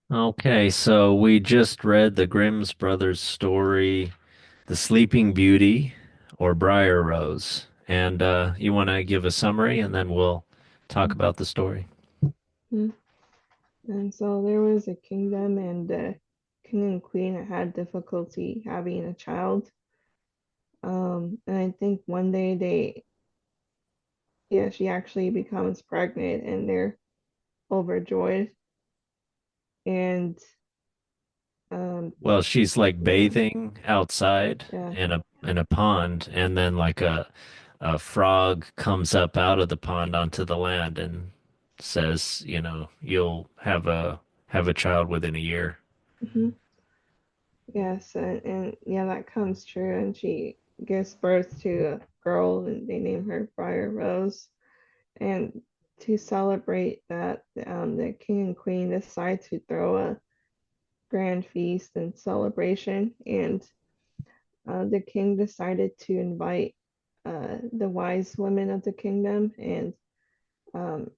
Okay, so we just read the Grimm's brothers story, The Sleeping Beauty or Briar Rose. And you want to give a summary and then we'll talk about the story. Mhm. And so there was a kingdom, and the king and queen had difficulty having a child. And I think one day yeah, she actually becomes pregnant, and they're overjoyed. And Well, she's like yeah, bathing outside yeah, in a pond, and then like a frog comes up out of the pond onto the land and says, you'll have a child within a year. hmm yes, and yeah, that comes true. And she gives birth to a girl, and they name her Briar Rose. And to celebrate that, the king and queen decide to throw a grand feast and celebration. And the king decided to invite the wise women of the kingdom. And um,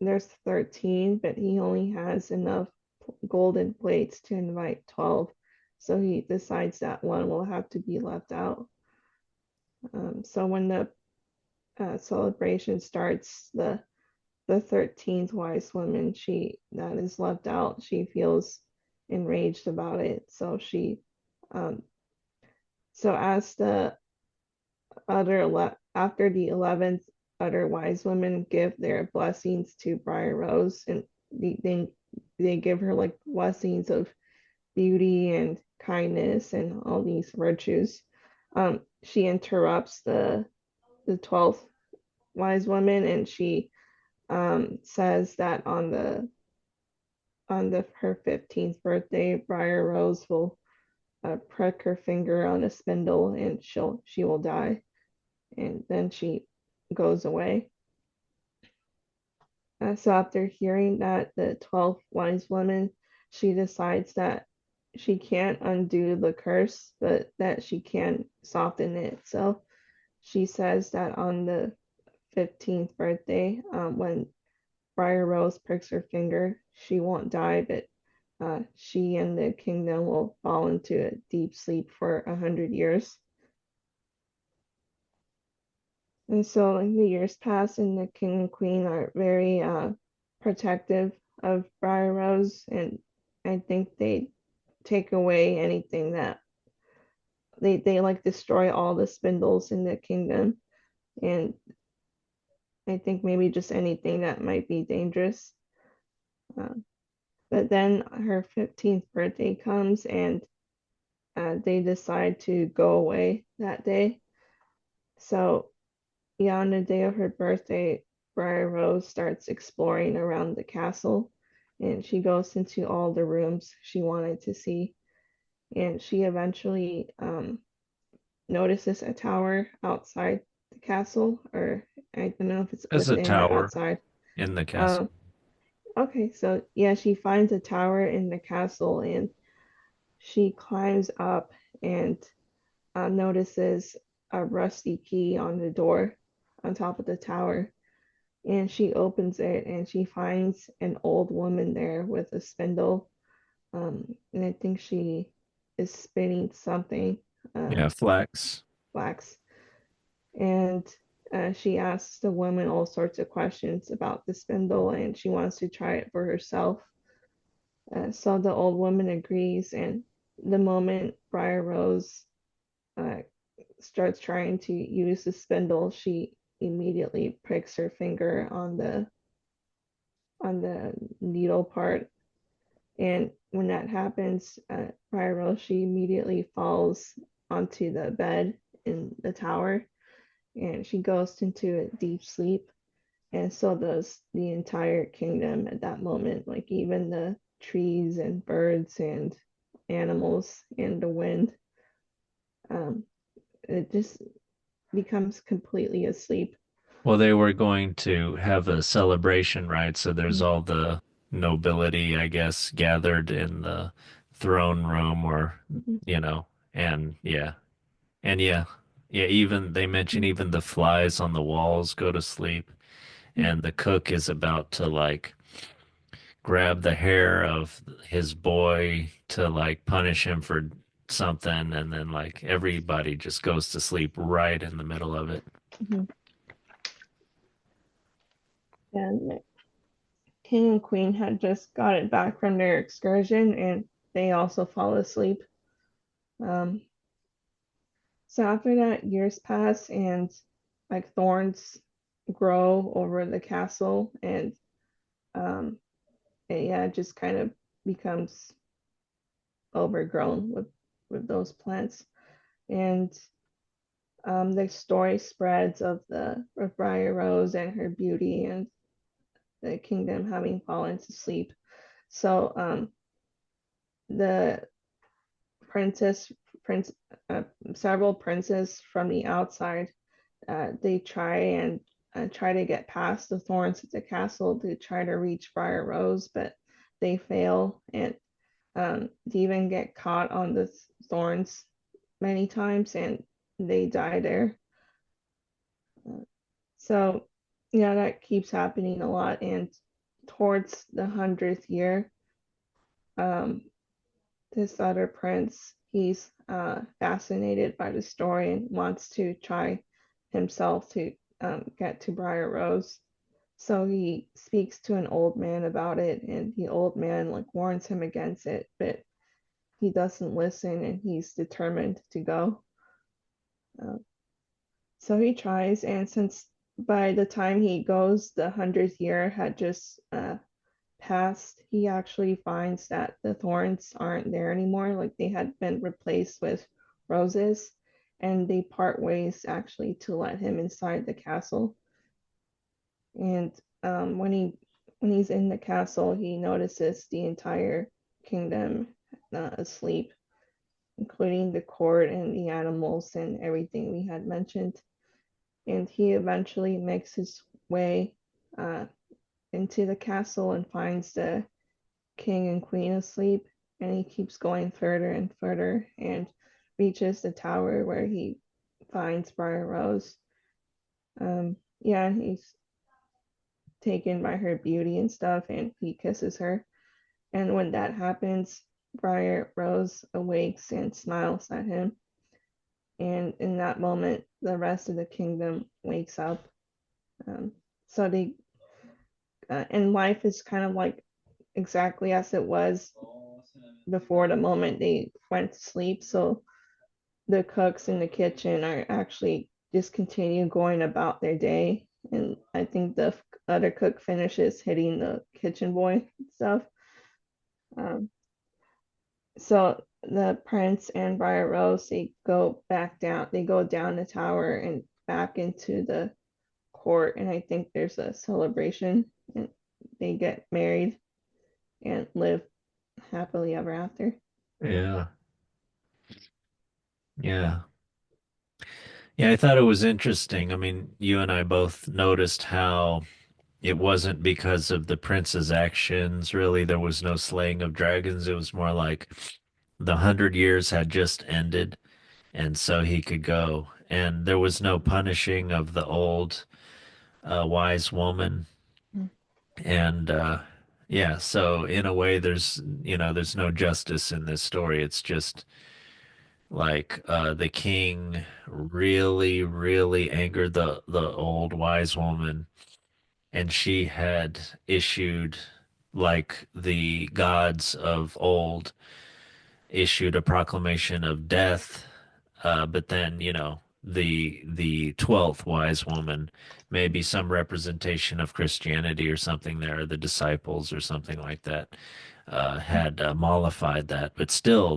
there's 13, but he only has enough golden plates to invite 12. So he decides that one will have to be left out. So when the celebration starts, the 13th wise woman, she that is left out, she feels enraged about it. Um, so as the after the 11th other wise women give their blessings to Briar Rose, and they give her like blessings of beauty and kindness and all these virtues. She interrupts the 12th wise woman, and she says that on the her 15th birthday, Briar Rose will prick her finger on a spindle, and she will die. And then she goes away. So after hearing that, the 12th wise woman, she decides that she can't undo the curse, but that she can soften it. So she says that on the 15th birthday, when Briar Rose pricks her finger, she won't die, but she and the kingdom will fall into a deep sleep for 100 years. And so like, the years pass, and the king and queen are very protective of Briar Rose, and I think they take away anything that they like destroy all the spindles in the kingdom, and I think maybe just anything that might be dangerous. Uh, but then her 15th birthday comes, and they decide to go away that day. So yeah, on the day of her birthday, Briar Rose starts exploring around the castle, and she goes into all the rooms she wanted to see. And she eventually notices a tower outside the castle, or I don't know if it's There's a within or tower outside. in the castle. Um, okay, so yeah, she finds a tower in the castle, and she climbs up and notices a rusty key on the door on top of the tower. And she opens it, and she finds an old woman there with a spindle. And I think she is spinning something, uh, Yeah, flax. flax. And she asks the woman all sorts of questions about the spindle, and she wants to try it for herself. So the old woman agrees, and the moment Briar Rose uh, starts trying to use the spindle, she immediately pricks her finger on the needle part. And when that happens, Pyro, she immediately falls onto the bed in the tower, and she goes into a deep sleep. And so does the entire kingdom at that moment, like even the trees and birds and animals and the wind. Um, it just becomes completely asleep. Well, they were going to have a celebration, right? So there's all the nobility, I guess, gathered in the throne room or, Mhm. you know, and yeah. And yeah. Yeah, even they mention even the flies on the walls go to sleep and the cook is about to like grab the hair of his boy to like punish him for something, and then like everybody just goes to sleep right in the middle of it. Mhm. And King and Queen had just got it back from their excursion, and they also fall asleep. Um, so after that, years pass, and like thorns grow over the castle, and um, yeah, it just kind of becomes overgrown with those plants. And the story spreads of Briar Rose and her beauty and the kingdom having fallen to sleep. So the princess, prince, uh, several princes from the outside, they try to get past the thorns at the castle to try to reach Briar Rose, but they fail, and they even get caught on the thorns many times, and they die there. So yeah, that keeps happening a lot, and towards the 100th year, um, this other prince, he's fascinated by the story and wants to try himself to get to Briar Rose. So he speaks to an old man about it, and the old man like warns him against it, but he doesn't listen, and he's determined to go. Uh, so he tries, and since by the time he goes, the 100th year had just passed, he actually finds that the thorns aren't there anymore. Like they had been replaced with roses, and they part ways actually to let him inside the castle. And when he's in the castle, he notices the entire kingdom asleep, including the court and the animals and everything we had mentioned. And he eventually makes his way uh, into the castle and finds the king and queen asleep, and he keeps going further and further and reaches the tower where he finds Briar Rose. Yeah, he's taken by her beauty and stuff, and he kisses her. And when that happens, Briar Rose awakes and smiles at him. And in that moment, the rest of the kingdom wakes up. Um, so they and life is kind of like exactly as it was before the moment they went to sleep. So the cooks in the kitchen are actually just continue going about their day. And I think the other cook finishes hitting the kitchen boy and stuff. Um, so the prince and Briar Rose, they go back down, they go down the tower and back into the court. And I think there's a celebration, and they get married and live happily ever after. Yeah. Yeah. Yeah, I thought it was interesting. I mean, you and I both noticed how it wasn't because of the prince's actions, really. There was no slaying of dragons. It was more like the 100 years had just ended, and so he could go. And there was no punishing of the old wise woman. And yeah, so in a way, there's no justice in this story. It's just like the king really, really angered the old wise woman, and she had issued, like the gods of old, issued a proclamation of death. But then, the 12th wise woman, maybe some representation of Christianity or something there, the disciples or something like that, had mollified that. But still,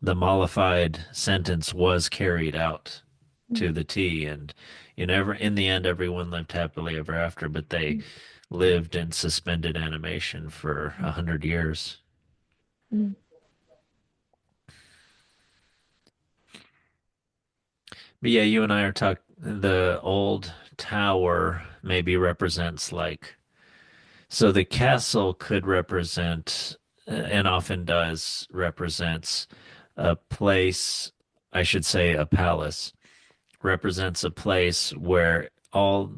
the mollified sentence was carried out to the T, and in the end, everyone lived happily ever after, but they lived in suspended animation for 100 years. But yeah, you and I are talking. The old tower maybe represents like, so the castle could represent, and often does, represents a place, I should say a palace, represents a place where all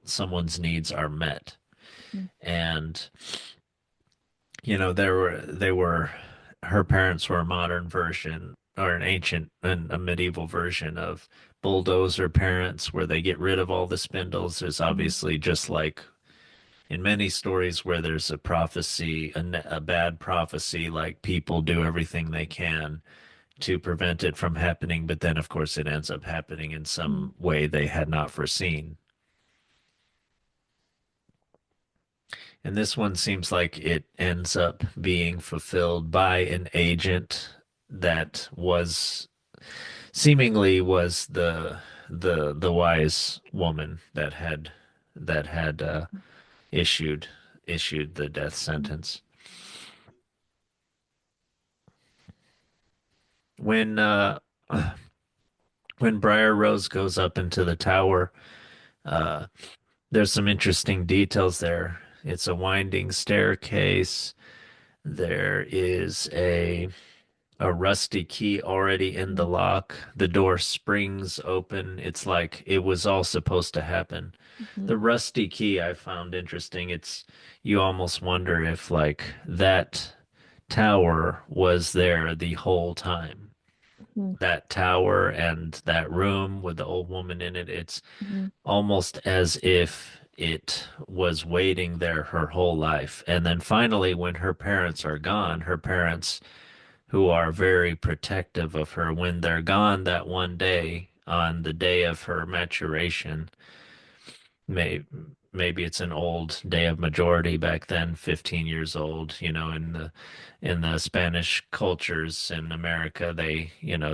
someone's needs are met. Mm, And they were her parents were a modern version or an ancient and a medieval version of bulldozer parents where they get rid of all the spindles. There's mm, obviously just like in many stories where there's a prophecy, a bad prophecy, like people do everything they can to prevent it from happening, but then of course it ends up happening in mm, some way they had not foreseen. And this one seems like it ends up being fulfilled by an agent that was seemingly was the wise woman that had issued issued the death mm, sentence. When when Briar Rose goes up into the tower, uh, there's some interesting details there. It's a winding staircase. There is a rusty key already in the mm, lock. The door springs open. It's like it was all supposed to happen. mhm, The rusty key I found interesting. It's you almost wonder if like that tower was there the whole time. mhm, That tower and that room with the old woman in it, it's mhm, almost as if it was waiting there her whole life. And then finally, when her parents are gone, her parents who are very protective of her when they're gone that one day on the day of her maturation. May, maybe it's an old day of majority back then, 15 years old, in the Spanish cultures in America,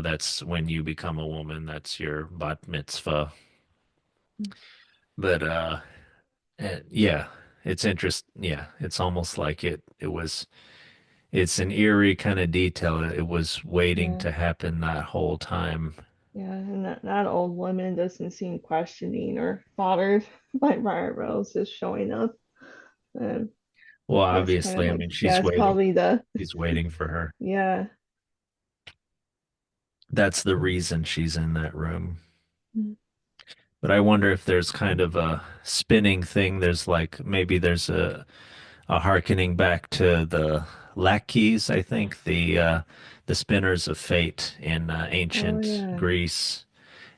that's when you become a woman, that's your bat mitzvah. mm. But yeah, yeah, it's almost like it's an eerie kind of detail. It was waiting Yeah, to happen that whole time. yeah, and that old woman doesn't seem questioning or bothered by Briar Rose just showing up. And Well, it's kind of obviously, I like, mean, yeah, she's it's waiting. probably the, She's waiting for her. yeah. That's the reason she's in that room. Mm, But I wonder if there's kind of a spinning thing. There's like maybe there's a hearkening back to the lackeys, I think, the spinners of fate in oh, ancient yeah. Greece.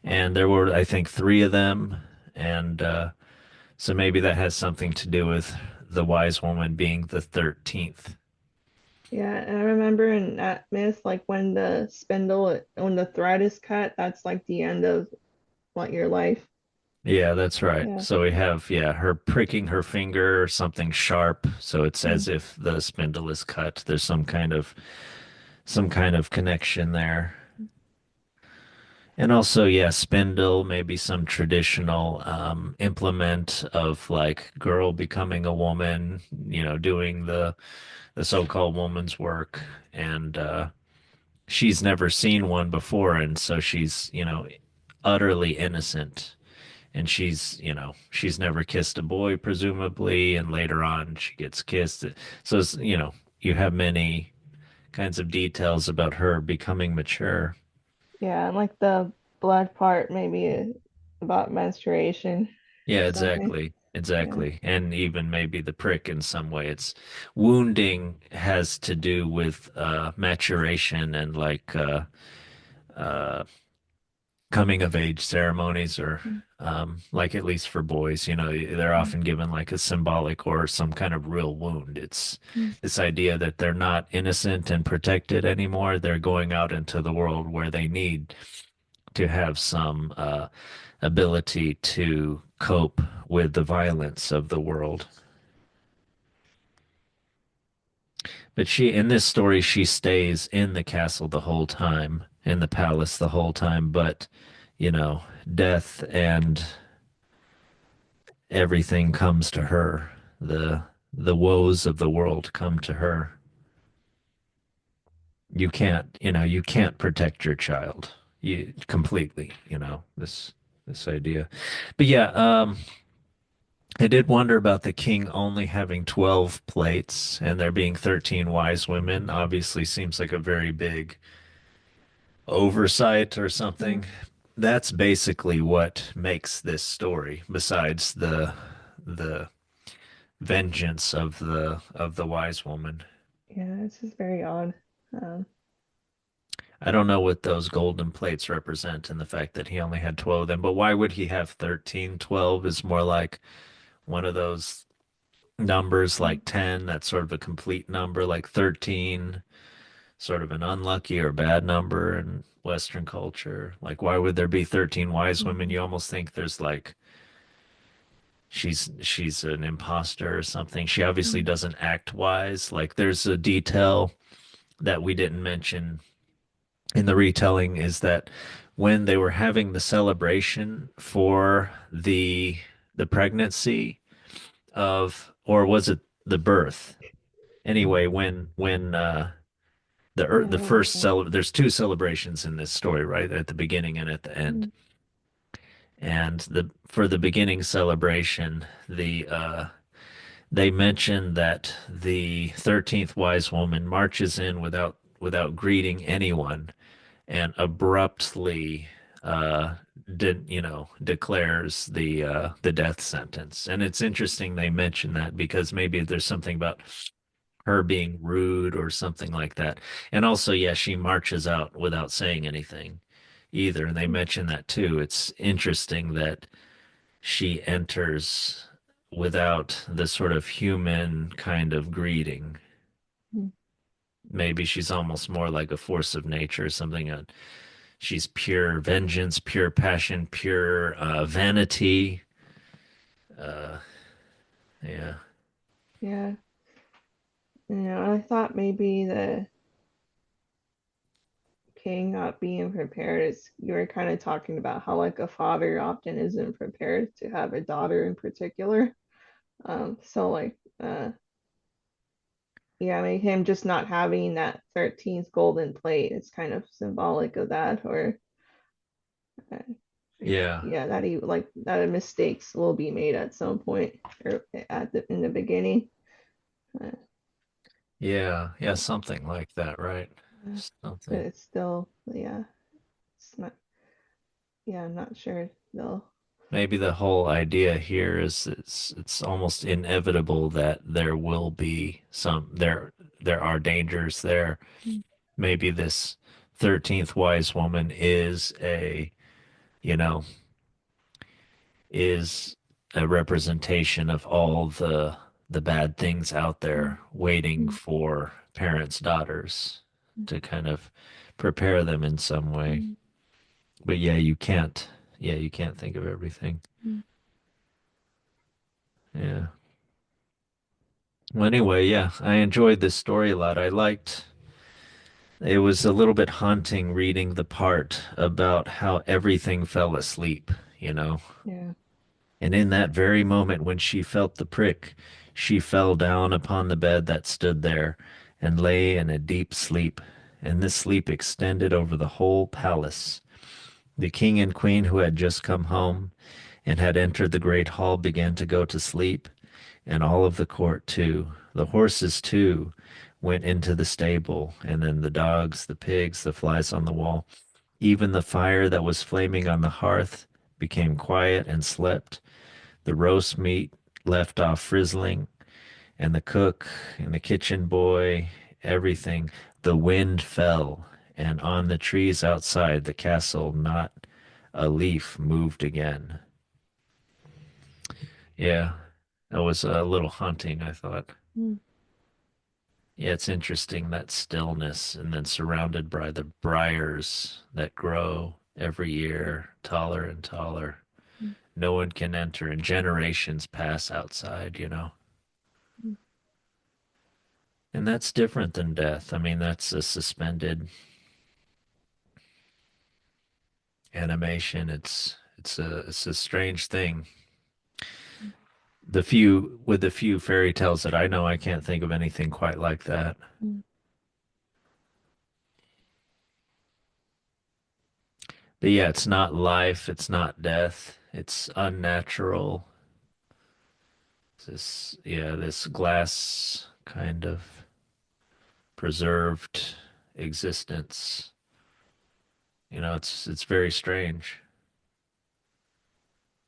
And there were, I think, three of them. And so maybe that has something to do with the wise woman being the 13th. Yeah, and I remember in that myth, like when the thread is cut, that's like the end of like your life. Yeah, that's right. Yeah. So we have, yeah, her pricking her finger or something sharp. So it's Mm, as if the spindle is cut. There's some kind of connection there. And also, yeah, spindle, maybe some traditional implement of like girl becoming a woman, doing the so-called woman's work. And she's never seen one before, and so she's, utterly innocent. And she's never kissed a boy, presumably, and later on she gets kissed. So, you have many kinds of details about her becoming mature. yeah, and like the blood part maybe about menstruation or Yeah, something. exactly. Yeah. Exactly. And even maybe the prick in some way. It's wounding has to do with maturation and like uh coming of age ceremonies or Mm, like at least for boys, they're mm, often given like a symbolic or some kind of real wound. It's mm. this idea that they're not innocent and protected anymore. They're going out into the world where they need to have some ability to cope with the violence of the world. But in this story, she stays in the castle the whole time, in the palace the whole time, but death and everything comes to her. The woes of the world come to her. You can't protect your child. You completely, this idea. But yeah, I did wonder about the king only having 12 plates and there being 13 wise women. Obviously seems like a very big oversight or Yeah. something. That's basically what makes this story, besides the vengeance of the wise woman. Yeah, it's just very odd. Um, I don't know what those golden plates represent and the fact that he only had 12 of them, but why would he have 13? 12 is more like one of those numbers like 10, that's sort of a complete number, like 13, sort of an unlucky or bad number in Western culture. Like, why would there be 13 wise women? mhm, You almost think there's like she's an imposter or something. She obviously mhm, doesn't act wise. Like, there's a detail that we didn't mention in the retelling is that when they were having the celebration for the pregnancy of, or was it the birth? Anyway, yeah, I the don't first remember. there's two celebrations in this story, right? At the beginning and at the end. Mhm, And the for the beginning celebration, they mention that the 13th wise woman marches in without greeting anyone and abruptly uh declares the death sentence. And it's interesting they mention that because maybe there's something about her being rude or something like that. And also, yeah, she marches out without saying anything either. And they mention that too. It's interesting that she enters without the sort of human kind of greeting. mhm, Maybe she's almost more like a force of nature or something. She's pure vengeance, pure passion, pure vanity. Uh, yeah, yeah, I thought maybe the king not being prepared is you were kind of talking about how like a father often isn't prepared to have a daughter in particular. So like yeah, I mean him just not having that 13th golden plate is kind of symbolic of that, or uh, yeah, yeah, that he like that mistakes will be made at some point or at the in the beginning. Uh, yeah, yeah, something like that, right? uh, but Something. it's still, yeah, it's not, yeah, I'm not sure though. Maybe the whole idea here is it's almost inevitable that there will be there are dangers there. Maybe this 13th wise woman is you know, is a representation of all the bad things out there waiting for parents' daughters to kind of prepare them in some way. But yeah, you can't think of everything. Yeah. Well, anyway, yeah, I enjoyed this story a lot. I liked it was a little bit haunting reading the part about how everything fell asleep, you know. Yeah. And in that very moment when she felt the prick, she fell down upon the bed that stood there and lay in a deep sleep. And this sleep extended over the whole palace. The king and queen who had just come home and had entered the great hall began to go to sleep, and all of the court too. The horses too went into the stable, and then the dogs, the pigs, the flies on the wall. Even the fire that was flaming on the hearth became quiet and slept. The roast meat left off frizzling, and the cook and the kitchen boy, everything. The wind fell, and on the trees outside the castle not a leaf moved again. Yeah, that was a little haunting, I thought. Mm, Yeah, it's interesting that stillness and then surrounded by the briars that grow every year, taller and taller. mm, No one can enter, and generations pass outside, you know. mm, And that's different than death. I mean, that's a suspended animation. It's a strange thing. The few fairy tales that I know, I can't think of anything quite like that. mm, But yeah, it's not life, it's not death. It's unnatural. This glass kind of preserved existence. You know, it's very strange.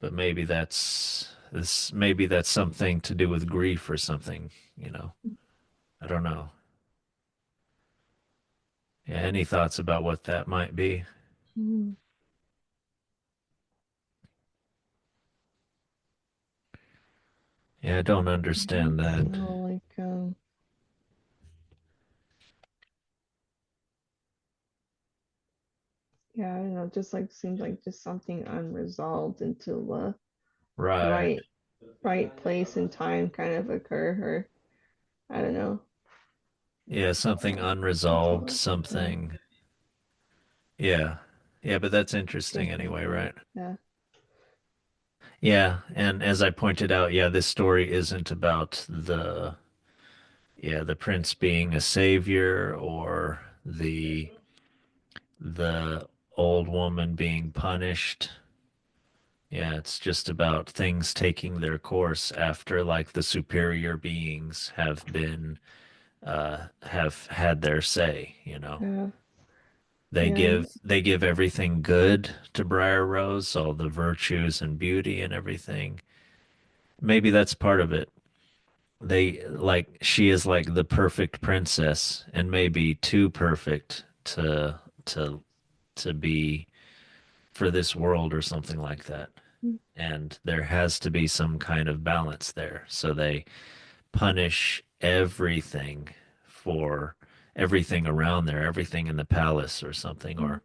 But maybe that's something to do with grief or something, you know. I don't know. Yeah, any thoughts about what that might be? Mm. Yeah, I don't I don't understand that. know, like, yeah, I don't know, just like seems like just something unresolved until the Right. right right place and time kind of occur, or I don't know. Yeah, something unresolved, Until yeah, something. Yeah. Yeah, but that's yeah, interesting anyway, right? yeah, Yeah, and as I pointed out, yeah, this story isn't about the prince being a savior or the old woman being punished. Yeah, it's just about things taking their course after like the superior beings have had their say, you know. yeah, They yeah, give everything good to Briar Rose, all the virtues and beauty and everything. Maybe that's part of it. They like she is like the perfect princess and maybe too perfect to to be for this world or something like that. mm, And there has to be some kind of balance there. So they punish everything for everything around there, everything in the palace or something, mm, or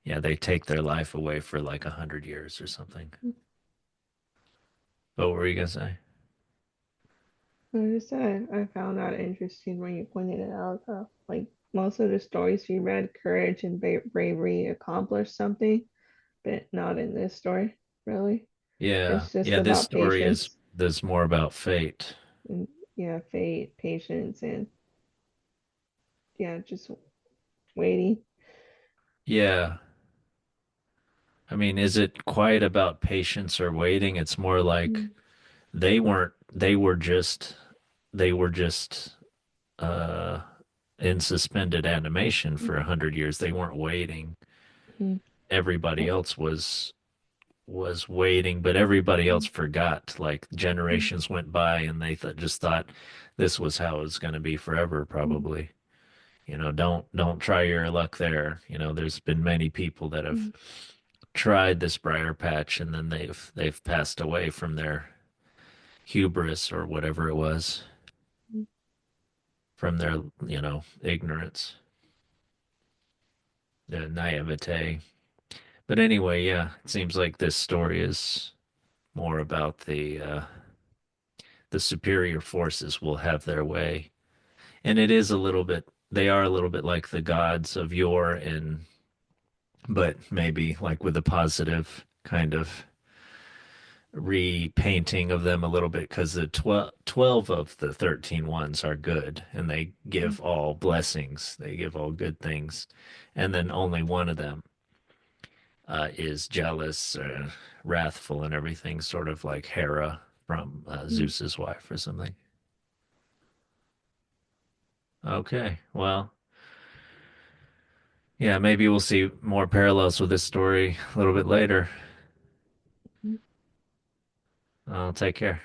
yeah, they take their life away for like 100 years or something. mm. What were you gonna say? I just said I found that interesting when you pointed it out. Like most of the stories you read, courage and bravery accomplished something, but not in this story, really. Yeah, It's just yeah, this about story is patience there's more about fate. and yeah, fate, patience, and yeah, just waiting. Yeah. I mean, is it quite about patience or waiting? It's more like Mm, they were just uh in suspended animation mm, for 100 years. They weren't waiting. mm, Everybody oh, else was waiting, but everybody else mm, forgot. Like mm, generations went by and they just thought this was how it's going to be forever, mm, probably. You know, don't try your luck there. You know, there's been many people that have mm, tried this briar patch and then they've passed away from their hubris or whatever it was, mm, from their, ignorance, the naivete. But anyway, yeah, it seems like this story is more about the superior forces will have their way. And it is a little bit they are a little bit like the gods of yore in but maybe like with a positive kind of repainting of them a little bit because the 12 of the 13 ones are good and they mm, give all blessings, they give all good things. And then only one of them is jealous, wrathful, and everything, sort of like Hera from mm, Zeus's wife or something. Okay, well, yeah, maybe we'll see more parallels with this story a little bit later. mm. Take care.